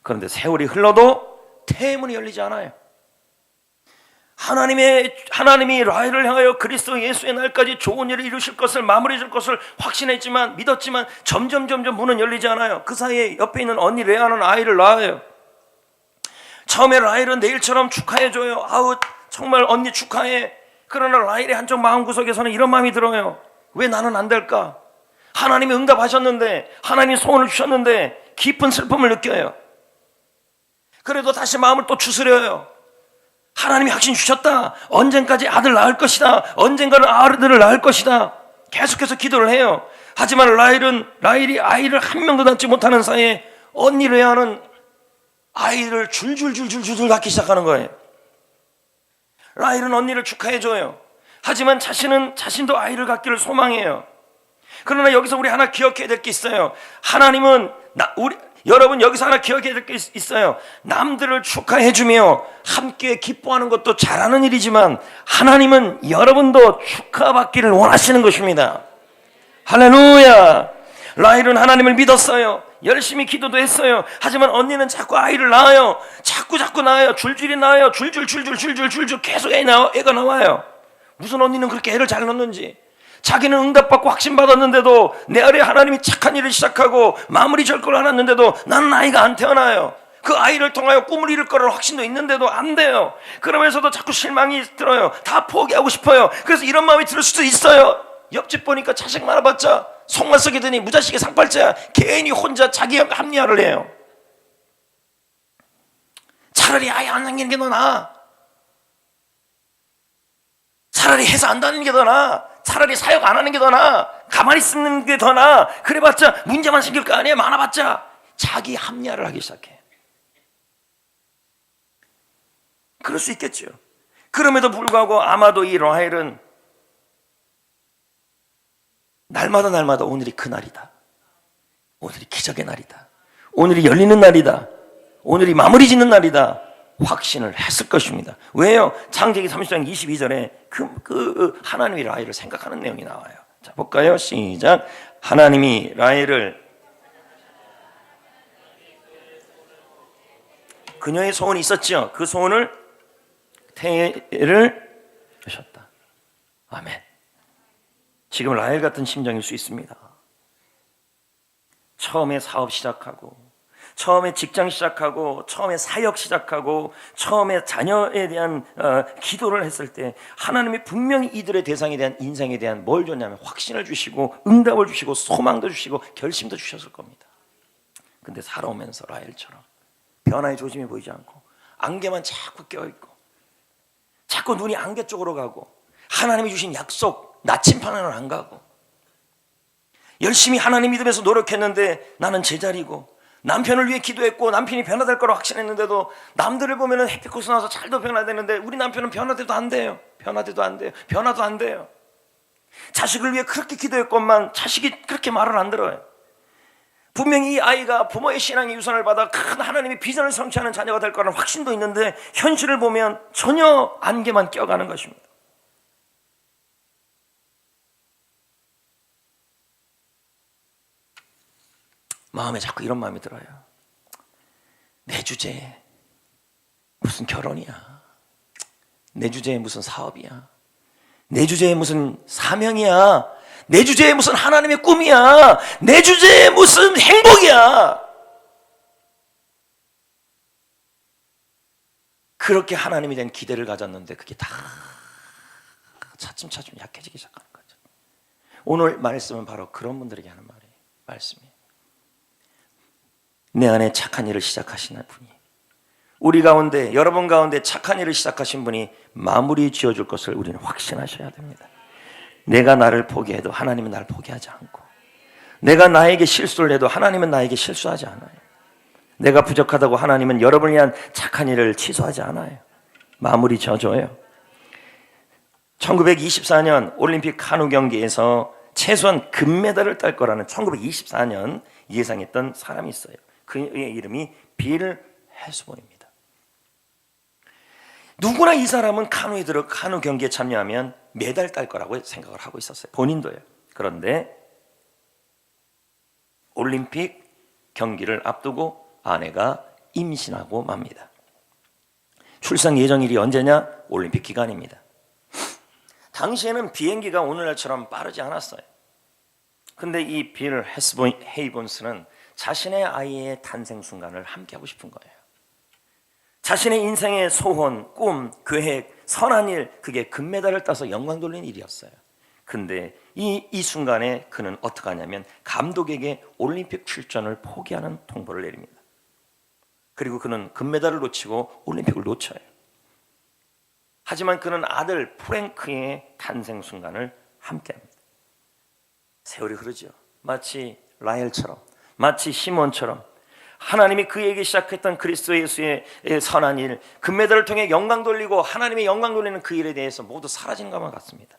그런데 세월이 흘러도 태문이 열리지 않아요. 하나님이 라헬을 향하여 그리스도 예수의 날까지 좋은 일을 이루실 것을, 마무리 줄 것을 확신했지만, 믿었지만 점점 문은 열리지 않아요. 그 사이에 옆에 있는 언니 레아는 아이를 낳아요. 처음에 라헬은 내일처럼 축하해줘요. 아우 정말 언니 축하해. 그러나 라헬의 한쪽 마음구석에서는 이런 마음이 들어요. 왜 나는 안 될까? 하나님이 응답하셨는데, 하나님이 소원을 주셨는데 깊은 슬픔을 느껴요. 그래도 다시 마음을 또 추스려요. 하나님이 확신 주셨다. 언젠까지 아들 낳을 것이다. 언젠가는 아들을 낳을 것이다. 계속해서 기도를 해요. 하지만 라헬이 아이를 한 명도 낳지 못하는 사이에 언니 레아는 아이를 줄줄 낳기 시작하는 거예요. 라헬은 언니를 축하해줘요. 하지만 자신도 아이를 갖기를 소망해요. 그러나 여기서 우리 하나 기억해야 될 게 있어요. 하나님은 여러분 여기서 하나 기억해야 될 게 있어요. 남들을 축하해주며 함께 기뻐하는 것도 잘하는 일이지만 하나님은 여러분도 축하받기를 원하시는 것입니다. 할렐루야. 라헬은 하나님을 믿었어요. 열심히 기도도 했어요. 하지만 언니는 자꾸 아이를 낳아요. 자꾸 낳아요. 줄줄이 낳아요. 줄줄 계속 애가 나와요. 무슨 언니는 그렇게 애를 잘 낳는지. 자기는 응답받고 확신받았는데도, 내 아래 하나님이 착한 일을 시작하고 마무리 절 걸 알았는데도 나는 아이가 안 태어나요. 그 아이를 통하여 꿈을 이룰 거라는 확신도 있는데도 안 돼요. 그러면서도 자꾸 실망이 들어요. 다 포기하고 싶어요. 그래서 이런 마음이 들 수도 있어요. 옆집 보니까 자식 많아봤자 속만 썩이 드니 무자식의 상팔자야. 개인이 혼자 자기 합리화를 해요. 차라리 아예 안 생기는 게 더 나아. 차라리 회사 안 다니는 게 더 나아. 차라리 사역 안 하는 게 더 나아. 가만히 있는 게 더 나아. 그래봤자 문제만 생길 거 아니야. 많아봤자. 자기 합리화를 하기 시작해. 그럴 수 있겠죠. 그럼에도 불구하고 아마도 이 라헬은 날마다 오늘이 그날이다. 오늘이 기적의 날이다. 오늘이 열리는 날이다. 오늘이 마무리 짓는 날이다. 확신을 했을 것입니다. 왜요? 창세기 30장 22절에 그 하나님이 라헬을 생각하는 내용이 나와요. 자, 볼까요? 시작. 하나님이 라헬을, 그녀의 소원이 있었죠. 그 소원을 태를 하셨다. 아멘. 지금 라헬 같은 심정일 수 있습니다. 처음에 사업 시작하고, 처음에 직장 시작하고 처음에 사역 시작하고 처음에 자녀에 대한 기도를 했을 때 하나님이 분명히 이들의 대상에 대한 인생에 대한 뭘 줬냐면 확신을 주시고 응답을 주시고 소망도 주시고 결심도 주셨을 겁니다. 근데 살아오면서 라헬처럼 변화의 조짐이 보이지 않고 안개만 자꾸 껴있고 자꾸 눈이 안개 쪽으로 가고 하나님이 주신 약속 나침판은 안 가고 열심히 하나님 믿으면서 노력했는데 나는 제자리고 남편을 위해 기도했고 남편이 변화될 거라고 확신했는데도 남들을 보면 햇빛 코스 나와서 잘도 변화되는데 우리 남편은 변화돼도 안 돼요. 변화돼도 안 돼요. 변화도 안 돼요. 자식을 위해 그렇게 기도했건만 자식이 그렇게 말을 안 들어요. 분명히 이 아이가 부모의 신앙의 유산을 받아 큰 하나님의 비전을 성취하는 자녀가 될 거라는 확신도 있는데 현실을 보면 전혀 안개만 껴가는 것입니다. 마음에 자꾸 이런 마음이 들어요. 내 주제에 무슨 결혼이야. 내 주제에 무슨 사업이야. 내 주제에 무슨 사명이야. 내 주제에 무슨 하나님의 꿈이야. 내 주제에 무슨 행복이야. 그렇게 하나님에 대한 기대를 가졌는데 그게 다 차츰차츰 약해지기 시작하는 거죠. 오늘 말씀은 바로 그런 분들에게 하는 말씀이에요. 내 안에 착한 일을 시작하시는 분이, 우리 가운데 여러분 가운데 착한 일을 시작하신 분이 마무리 지어줄 것을 우리는 확신하셔야 됩니다. 내가 나를 포기해도 하나님은 나를 포기하지 않고, 내가 나에게 실수를 해도 하나님은 나에게 실수하지 않아요. 내가 부족하다고 하나님은 여러분을 위한 착한 일을 취소하지 않아요. 마무리 지어줘요. 1924년 올림픽 카누 경기에서 최소한 금메달을 딸 거라는 1924년 예상했던 사람이 있어요. 그의 이름이 빌 해스본입니다. 누구나 이 사람은 카누 경기에 참여하면 메달 딸 거라고 생각을 하고 있었어요. 본인도요. 그런데 올림픽 경기를 앞두고 아내가 임신하고 맙니다. 출산 예정일이 언제냐? 올림픽 기간입니다. 당시에는 비행기가 오늘날처럼 빠르지 않았어요. 근데 이 빌 헤이본스는 자신의 아이의 탄생 순간을 함께하고 싶은 거예요. 자신의 인생의 소원, 꿈, 계획, 선한 일, 그게 금메달을 따서 영광 돌리는 일이었어요. 근데 이 순간에 그는 어떻게 하냐면 감독에게 올림픽 출전을 포기하는 통보를 내립니다. 그리고 그는 금메달을 놓치고 올림픽을 놓쳐요. 하지만 그는 아들 프랭크의 탄생 순간을 함께합니다. 세월이 흐르죠. 마치 라헬처럼, 마치 시몬처럼 하나님이 그에게 시작했던 그리스도 예수의 선한 일, 금메달을 통해 영광 돌리고 하나님의 영광 돌리는 그 일에 대해서 모두 사라진 것만 같습니다.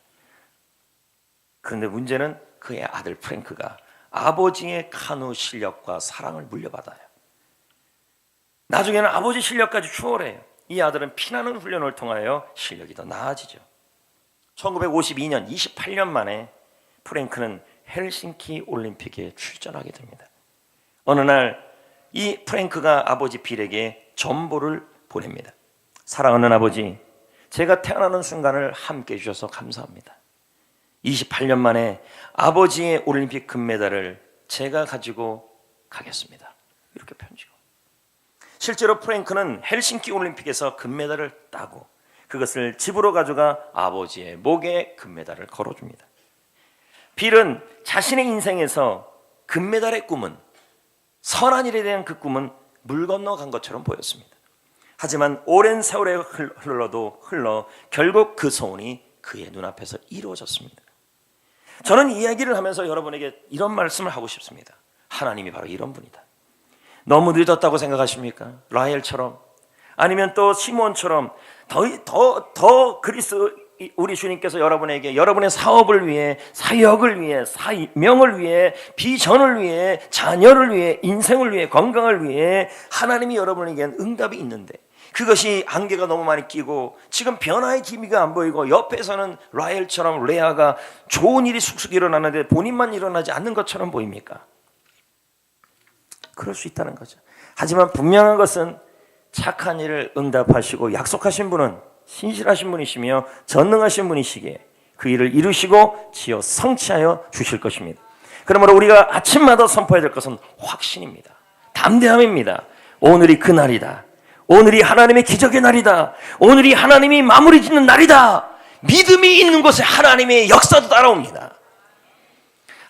그런데 문제는 그의 아들 프랭크가 아버지의 카누 실력과 사랑을 물려받아요. 나중에는 아버지 실력까지 추월해요. 이 아들은 피나는 훈련을 통하여 실력이 더 나아지죠. 1952년 28년 만에 프랭크는 헬싱키 올림픽에 출전하게 됩니다. 어느 날 이 프랭크가 아버지 빌에게 전보를 보냅니다. 사랑하는 아버지, 제가 태어나는 순간을 함께 해주셔서 감사합니다. 28년 만에 아버지의 올림픽 금메달을 제가 가지고 가겠습니다. 이렇게 편지고, 실제로 프랭크는 헬싱키 올림픽에서 금메달을 따고 그것을 집으로 가져가 아버지의 목에 금메달을 걸어줍니다. 빌은 자신의 인생에서 금메달의 꿈은, 선한 일에 대한 그 꿈은 물 건너간 것처럼 보였습니다. 하지만 오랜 세월에 흘러 결국 그 소원이 그의 눈앞에서 이루어졌습니다. 저는 이 이야기를 하면서 여러분에게 이런 말씀을 하고 싶습니다. 하나님이 바로 이런 분이다. 너무 늦었다고 생각하십니까? 라헬처럼, 아니면 또 시몬처럼 더 그리스도 우리 주님께서 여러분에게 여러분의 사업을 위해, 사역을 위해, 사명을 위해, 비전을 위해, 자녀를 위해, 인생을 위해, 건강을 위해 하나님이 여러분에게는 응답이 있는데 그것이 안개가 너무 많이 끼고 지금 변화의 기미가 안 보이고 옆에서는 라헬처럼 레아가 좋은 일이 쑥쑥 일어나는데 본인만 일어나지 않는 것처럼 보입니까? 그럴 수 있다는 거죠. 하지만 분명한 것은 착한 일을 응답하시고 약속하신 분은 신실하신 분이시며 전능하신 분이시기에 그 일을 이루시고 지어 성취하여 주실 것입니다. 그러므로 우리가 아침마다 선포해야 될 것은 확신입니다. 담대함입니다. 오늘이 그날이다. 오늘이 하나님의 기적의 날이다. 오늘이 하나님이 마무리 짓는 날이다. 믿음이 있는 곳에 하나님의 역사도 따라옵니다.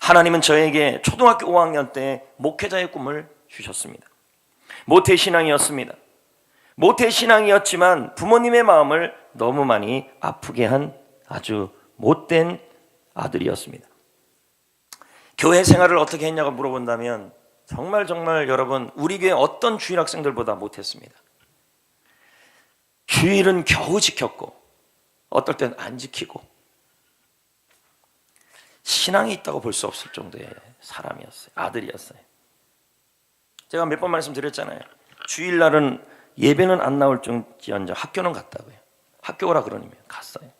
하나님은 저에게 초등학교 5학년 때 목회자의 꿈을 주셨습니다. 모태신앙이었습니다. 모태신앙이었지만 부모님의 마음을 너무 많이 아프게 한 아주 못된 아들이었습니다. 교회 생활을 어떻게 했냐고 물어본다면 정말 여러분, 우리 교회 어떤 주일 학생들보다 못했습니다. 주일은 겨우 지켰고 어떨 땐 안 지키고 신앙이 있다고 볼 수 없을 정도의 사람이었어요. 아들이었어요. 제가 몇 번 말씀드렸잖아요. 주일날은 예배는 안 나올지언정 학교는 갔다고요. 학교 오라 그러면 갔어요.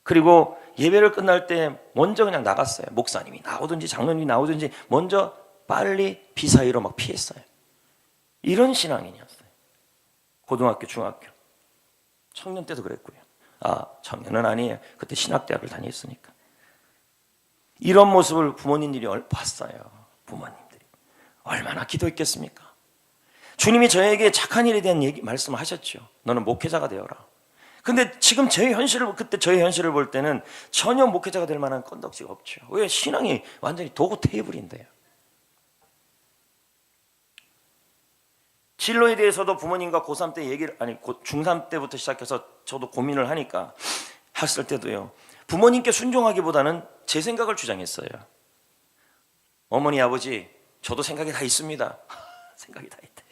그리고 예배를 끝날 때 먼저 그냥 나갔어요. 목사님이 나오든지 장로님이 나오든지 먼저 빨리 비사이로 막 피했어요. 이런 신앙인이었어요. 고등학교, 중학교, 청년 때도 그랬고요. 청년은 아니에요. 그때 신학대학을 다녔으니까. 이런 모습을 부모님들이 봤어요. 부모님들이 얼마나 기도했겠습니까? 주님이 저에게 착한 일에 대한 말씀을 하셨죠. 너는 목회자가 되어라. 근데 지금 그때 저의 현실을 볼 때는 전혀 목회자가 될 만한 건덕지가 없죠. 왜? 신앙이 완전히 도구 테이블인데요. 진로에 대해서도 부모님과 고3 때 중3 때부터 시작해서 저도 고민을 하니까 했을 때도요. 부모님께 순종하기보다는 제 생각을 주장했어요. 어머니, 아버지, 저도 생각이 다 있습니다. 생각이 다 있대요.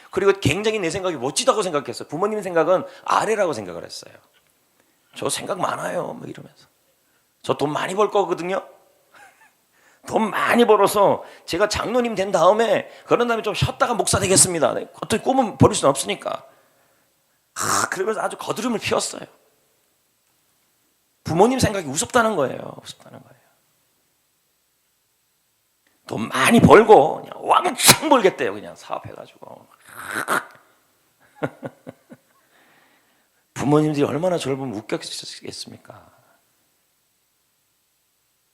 그리고 굉장히 내 생각이 멋지다고 생각했어요. 부모님 생각은 아래라고 생각을 했어요. 저 생각 많아요. 뭐 이러면서. 저 돈 많이 벌 거거든요. 돈 많이 벌어서 제가 장로님 된 다음에 그런 다음에 좀 쉬었다가 목사 되겠습니다. 어떻게 꿈은 버릴 수는 없으니까. 그러면서 아주 거드름을 피웠어요. 부모님 생각이 우습다는 거예요. 우습다는 거예요. 돈 많이 벌고 그냥 왕창 벌겠대요. 그냥 사업해가지고. 부모님들이 얼마나 저를 보면 웃겼겠습니까?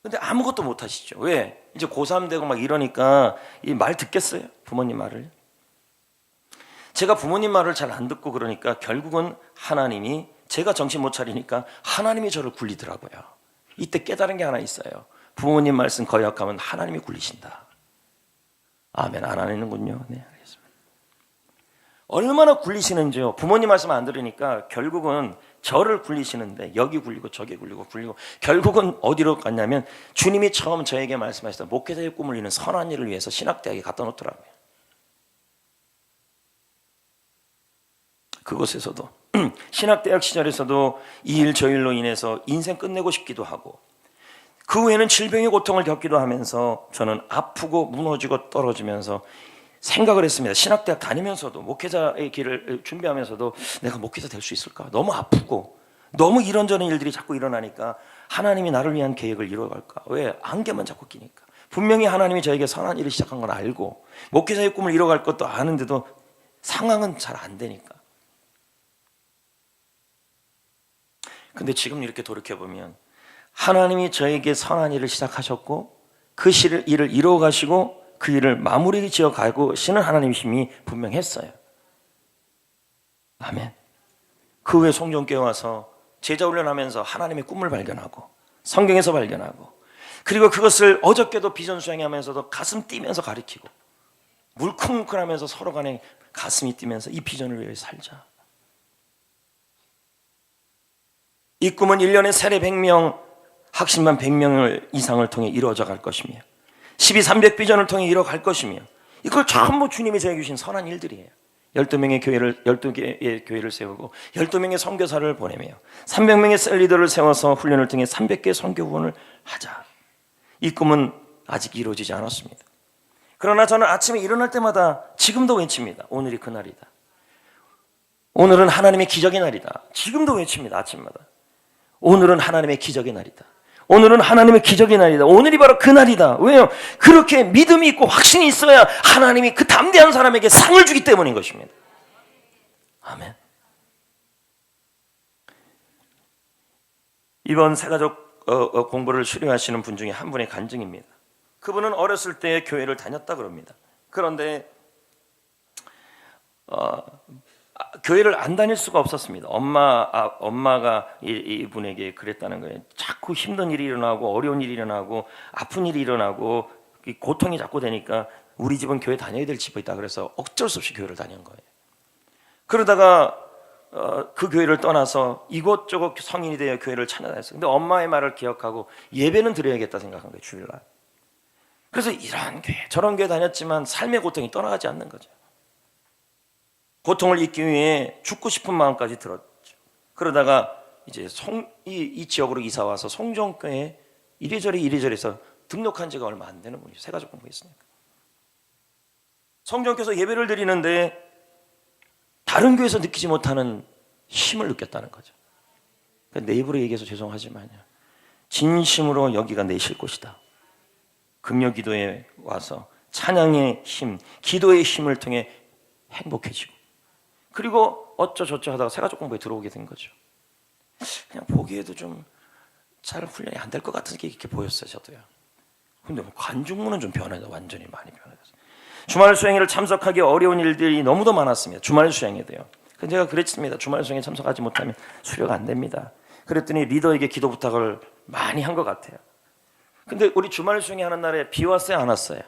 근데 아무것도 못 하시죠. 왜? 이제 고3 되고 막 이러니까 이 말 듣겠어요? 부모님 말을. 제가 부모님 말을 잘 안 듣고 그러니까 결국은 하나님이, 제가 정신 못 차리니까 하나님이 저를 굴리더라고요. 이때 깨달은 게 하나 있어요. 부모님 말씀 거역하면 하나님이 굴리신다. 아멘. 안 하는군요. 네, 알겠습니다. 얼마나 굴리시는지요. 부모님 말씀 안 들으니까 결국은 저를 굴리시는데 여기 굴리고 저기 굴리고 결국은 어디로 갔냐면 주님이 처음 저에게 말씀하셨던 목회자의 꿈을 이루는 선한 일을 위해서 신학대학에 갖다 놓더라고요. 그곳에서도 신학대학 시절에서도 이 일 저 일로 인해서 인생 끝내고 싶기도 하고 그 후에는 질병의 고통을 겪기도 하면서 저는 아프고 무너지고 떨어지면서 생각을 했습니다. 신학대학 다니면서도 목회자의 길을 준비하면서도 내가 목회자 될 수 있을까? 너무 아프고 너무 이런저런 일들이 자꾸 일어나니까 하나님이 나를 위한 계획을 이루어갈까? 왜? 안개만 자꾸 끼니까. 분명히 하나님이 저에게 선한 일을 시작한 건 알고 목회자의 꿈을 이뤄갈 것도 아는데도 상황은 잘 안 되니까. 근데 지금 이렇게 돌이켜보면 하나님이 저에게 선한 일을 시작하셨고 그 일을 이루어가시고 그 일을 마무리 지어 가고 시는 하나님이심이 분명했어요. 아멘. 그 후에 성경교회 와서 제자 훈련하면서 하나님의 꿈을 발견하고 성경에서 발견하고 그리고 그것을 어저께도 비전 수행하면서도 가슴 뛰면서 가르치고 물컹물컹하면서 서로 간에 가슴이 뛰면서 이 비전을 위해 살자. 이 꿈은 1년에 세례 100명, 학신만 100명을 이상을 통해 이루어져 갈 것이며 12,300 비전을 통해 이뤄갈 것이며 이걸 전부 주님이 저에게 주신 선한 일들이에요. 12개의 교회를 세우고 12명의 선교사를 보내며 300명의 셀리더를 세워서 훈련을 통해 300개의 선교 후원을 하자. 이 꿈은 아직 이루어지지 않았습니다. 그러나 저는 아침에 일어날 때마다 지금도 외칩니다. 오늘이 그날이다. 오늘은 하나님의 기적의 날이다. 지금도 외칩니다. 아침마다. 오늘은 하나님의 기적의 날이다. 오늘은 하나님의 기적의 날이다. 오늘이 바로 그 날이다. 왜요? 그렇게 믿음이 있고 확신이 있어야 하나님이 그 담대한 사람에게 상을 주기 때문인 것입니다. 아멘. 이번 새가족 공부를 수료하시는 분 중에 한 분의 간증입니다. 그분은 어렸을 때 교회를 다녔다 그럽니다. 그런데 교회를 안 다닐 수가 없었습니다. 엄마가 이분에게 그랬다는 거예요. 자꾸 힘든 일이 일어나고 어려운 일이 일어나고 아픈 일이 일어나고 고통이 자꾸 되니까 우리 집은 교회 다녀야 될 집이다. 그래서 어쩔 수 없이 교회를 다닌 거예요. 그러다가 그 교회를 떠나서 이곳저곳 성인이 되어 교회를 찾아다녔어요. 근데 엄마의 말을 기억하고 예배는 드려야겠다 생각한 거예요. 주일날. 그래서 이런 교회 저런 교회 다녔지만 삶의 고통이 떠나가지 않는 거죠. 고통을 잊기 위해 죽고 싶은 마음까지 들었죠. 그러다가 이제 이 지역으로 이사 와서 송정교회 이리저리에서 등록한 지가 얼마 안 되는 분이죠. 새가족 공부했으니까. 송정교회에서 예배를 드리는데 다른 교회에서 느끼지 못하는 힘을 느꼈다는 거죠. 그러니까 내 입으로 얘기해서 죄송하지만요, 진심으로 여기가 내 쉴 곳이다. 금요기도에 와서 찬양의 힘, 기도의 힘을 통해 행복해지고, 그리고 어쩌저쩌 하다가 새가족 공부에 들어오게 된 거죠. 그냥 보기에도 좀 잘 훈련이 안 될 것 같은 게 이렇게 보였어요. 저도요. 근데 관중문은 좀 변해서 완전히 많이 변해졌어요. 주말 수행회를 참석하기 어려운 일들이 너무도 많았습니다. 주말 수행회도요. 근데 제가 그랬습니다. 주말 수행에 참석하지 못하면 수료가 안 됩니다. 그랬더니 리더에게 기도 부탁을 많이 한 것 같아요. 근데 우리 주말 수행회 하는 날에 비 왔어요, 안 왔어요?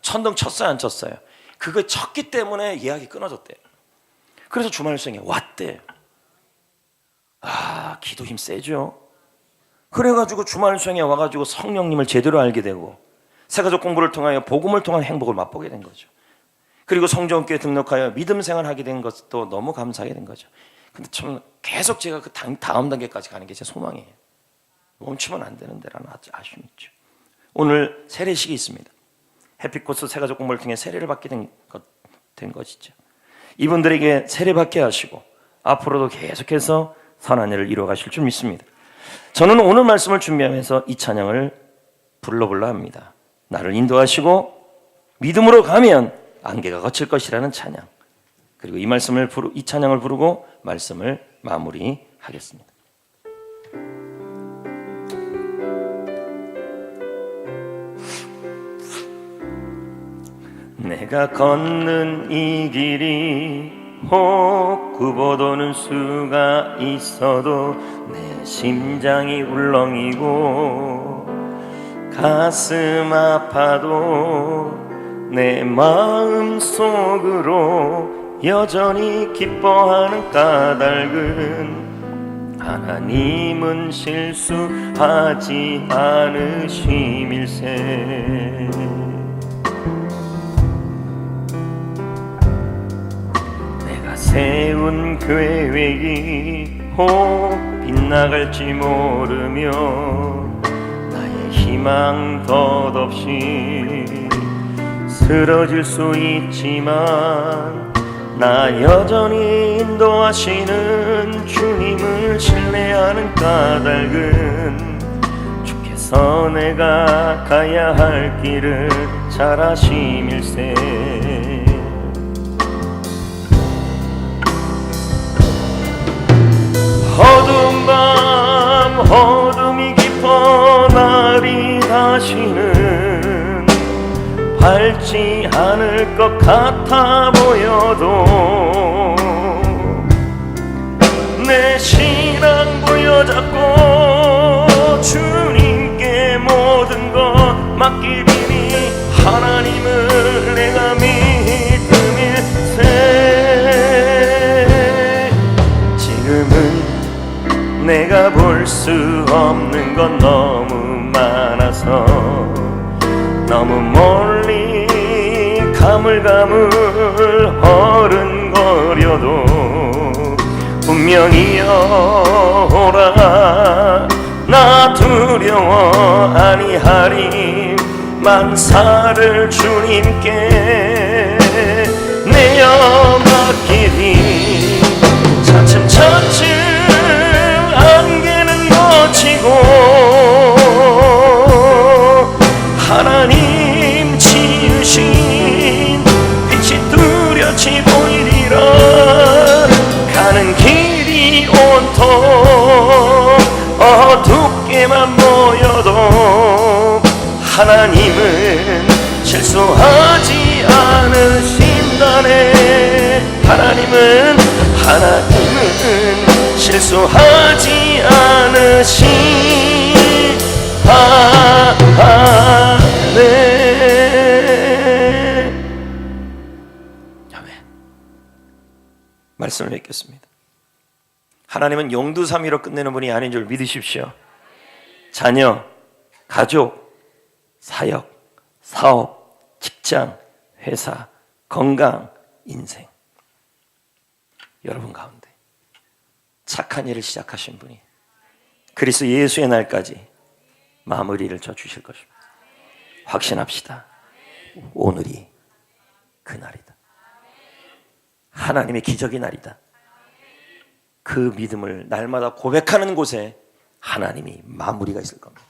천둥 쳤어요, 안 쳤어요? 그거 쳤기 때문에 예약이 끊어졌대요. 그래서 주말 수행회 왔대요. 기도 힘 세죠. 그래가지고 주말 수행회 와가지고 성령님을 제대로 알게 되고 새가족 공부를 통하여 복음을 통한 행복을 맛보게 된 거죠. 그리고 성전교회 등록하여 믿음 생활하게 된 것도 너무 감사하게 된 거죠. 근데 참 계속 제가 그 다음 단계까지 가는 게 제 소망이에요. 멈추면 안 되는 데라는 아쉬움이 있죠. 오늘 세례식이 있습니다. 해피코스 새가족 공부를 통해 세례를 받게 된 것이죠. 이분들에게 세례받게 하시고 앞으로도 계속해서 선한 일을 이루어 가실 줄 믿습니다. 저는 오늘 말씀을 준비하면서 이 찬양을 불러볼라 합니다. 나를 인도하시고 믿음으로 가면 안개가 걷힐 것이라는 찬양. 그리고 이 찬양을 부르고 말씀을 마무리하겠습니다. 내가 걷는 이 길이 혹 굽어도는 수가 있어도 내 심장이 울렁이고 가슴 아파도 내 마음 속으로 여전히 기뻐하는 까닭은 하나님은 실수하지 않으심일세. 세운 계획이 혹 빗나갈지 모르며 나의 희망 덧없이 쓰러질 수 있지만 나 여전히 인도하시는 주님을 신뢰하는 까닭은 주께서 내가 가야 할 길을 잘 아심일세. 어두운 밤 어둠이 깊어 날이 다시는 밝지 않을 것 같아 보여도 내 신앙 부여잡고 주님께 모든 것 맡기리니 하나님을 내가 믿음일세. 지금은 내가 볼 수 없는 건 너무 많아서 너무 멀리 가물가물 어른거려도 분명히여 오라 나 두려워 아니하리 만사를 주님께 내어 맡기리. 차츰차츰 안개는 거치고 하나님 지으신 빛이 뚜렷이 보이리라. 가는 길이 온통 어둡게만 보여도 하나님은 실수하지 않으신다네. 하나님 하나님은 실수하지 않으시네. 아멘. 말씀을 맺겠습니다. 하나님은 용두삼위로 끝내는 분이 아닌 줄 믿으십시오. 자녀, 가족, 사역, 사업, 직장, 회사, 건강, 인생, 여러분 가운데 착한 일을 시작하신 분이 그리스도 예수의 날까지 마무리를 져 주실 것입니다. 확신합시다. 오늘이 그날이다. 하나님의 기적의 날이다. 그 믿음을 날마다 고백하는 곳에 하나님이 마무리가 있을 겁니다.